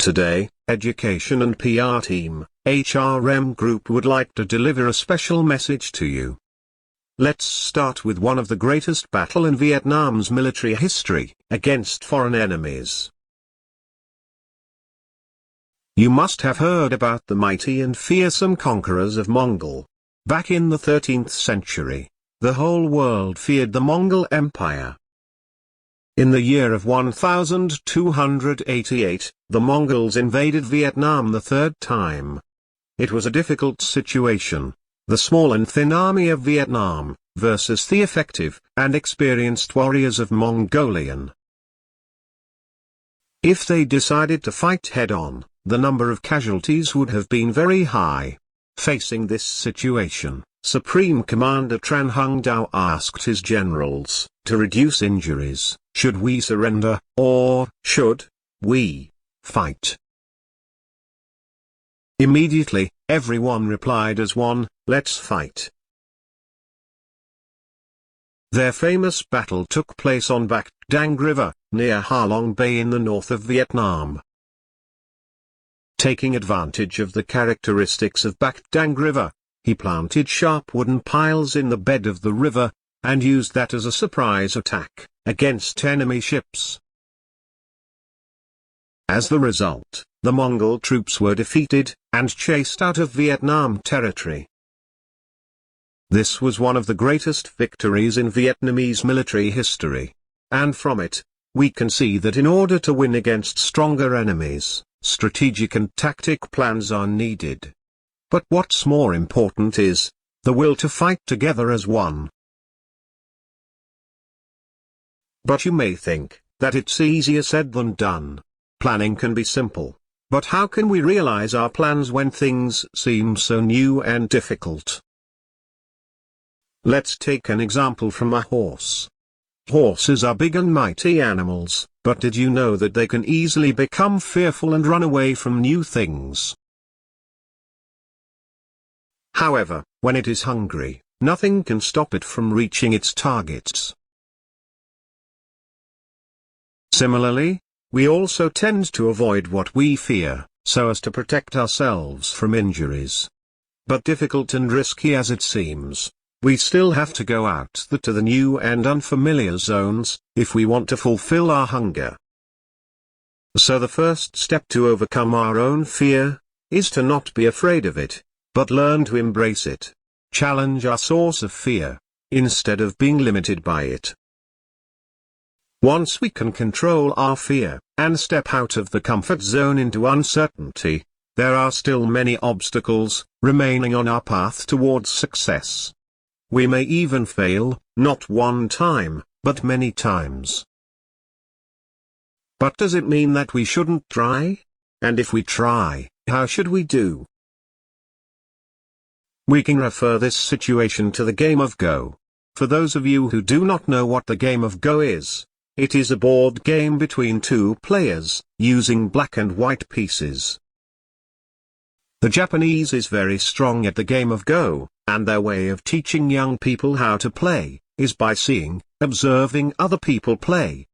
Today, Education and PR Team, HRM Group would like to deliver a special message to you. Let's start with one of the greatest battle in Vietnam's military history, against foreign enemies. You must have heard about the mighty and fearsome conquerors of Mongol. Back in the 13th century, the whole world feared the Mongol Empire. In the year of 1288, the Mongols invaded Vietnam the third time. It was a difficult situation, the small and thin army of Vietnam, versus the effective and experienced warriors of Mongolian. If they decided to fight head-on, the number of casualties would have been very high. Facing this situation, Supreme Commander Tran Hung Dao asked his generals to reduce injuries. Should we surrender, or should we fight? Immediately, everyone replied as one, let's fight. Their famous battle took place on Bac Dang River, near Ha Long Bay in the north of Vietnam. Taking advantage of the characteristics of Bac Dang River, he planted sharp wooden piles in the bed of the river, and used that as a surprise attack against enemy ships. As the result, the Mongol troops were defeated, and chased out of Vietnam territory. This was one of the greatest victories in Vietnamese military history. And from it, we can see that in order to win against stronger enemies, strategic and tactic plans are needed. But what's more important is the will to fight together as one. But you may think that it's easier said than done. Planning can be simple, but how can we realize our plans when things seem so new and difficult? Let's take an example from a horse. Horses are big and mighty animals, but did you know that they can easily become fearful and run away from new things? However, when it is hungry, nothing can stop it from reaching its targets. Similarly, we also tend to avoid what we fear, so as to protect ourselves from injuries. But difficult and risky as it seems, we still have to go out to the new and unfamiliar zones, if we want to fulfill our hunger. So the first step to overcome our own fear, is to not be afraid of it, but learn to embrace it. Challenge our source of fear, instead of being limited by it. Once we can control our fear, and step out of the comfort zone into uncertainty, there are still many obstacles remaining on our path towards success. We may even fail, not one time, but many times. But does it mean that we shouldn't try? And if we try, how should we do? We can refer this situation to the game of Go. For those of you who do not know what the game of Go is, it is a board game between two players, using black and white pieces. The Japanese is very strong at the game of Go, and their way of teaching young people how to play, is by seeing, observing other people play.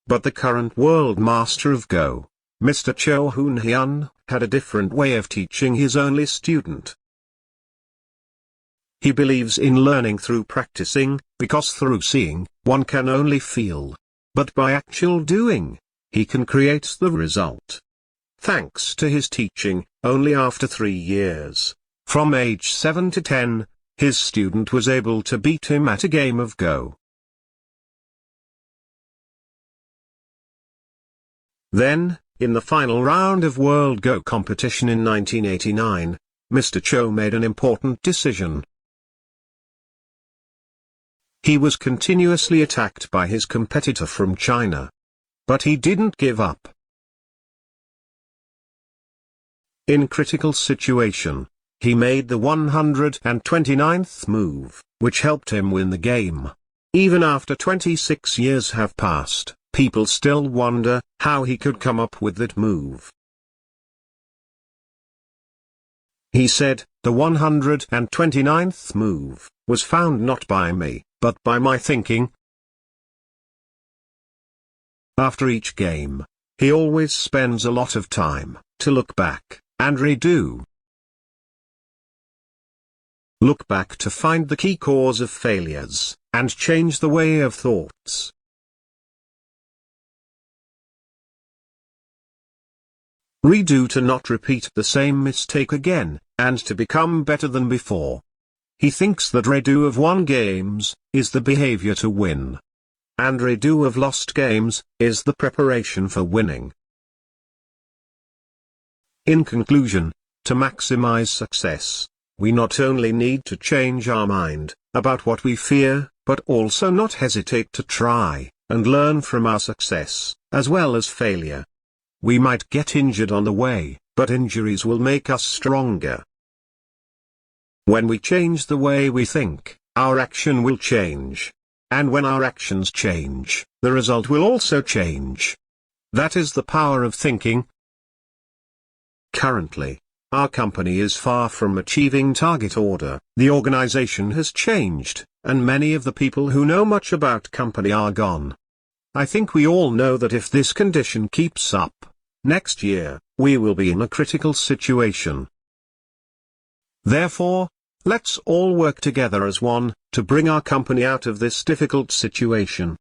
But the current world master of Go, Mr. Cho Hoon Hyun, had a different way of teaching his only student. He believes in learning through practicing, because through seeing, one can only feel. But by actual doing, he can create the result. Thanks to his teaching, only after 3 years, from age 7 to 10, his student was able to beat him at a game of Go. Then, in the final round of World Go competition in 1989, Mr. Cho made an important decision. He was continuously attacked by his competitor from China. But he didn't give up. In critical situation, he made the 129th move, which helped him win the game. Even after 26 years have passed, people still wonder how he could come up with that move. He said, the 129th move was found not by me, but by my thinking. After each game, He always spends a lot of time to look back and redo. Look back to find the key cause of failures, and change the way of thoughts. Redo to not repeat the same mistake again, and to become better than before. He thinks that redo of won games is the behavior to win. And redo of lost games is the preparation for winning. In conclusion, to maximize success, we not only need to change our mind about what we fear, but also not hesitate to try and learn from our success, as well as failure. We might get injured on the way, but injuries will make us stronger. When we change the way we think, our action will change. And when our actions change, the result will also change. That is the power of thinking. Currently, our company is far from achieving target order. The organization has changed, and many of the people who know much about company are gone. I think we all know that if this condition keeps up, next year, we will be in a critical situation. Therefore, let's all work together as one, to bring our company out of this difficult situation.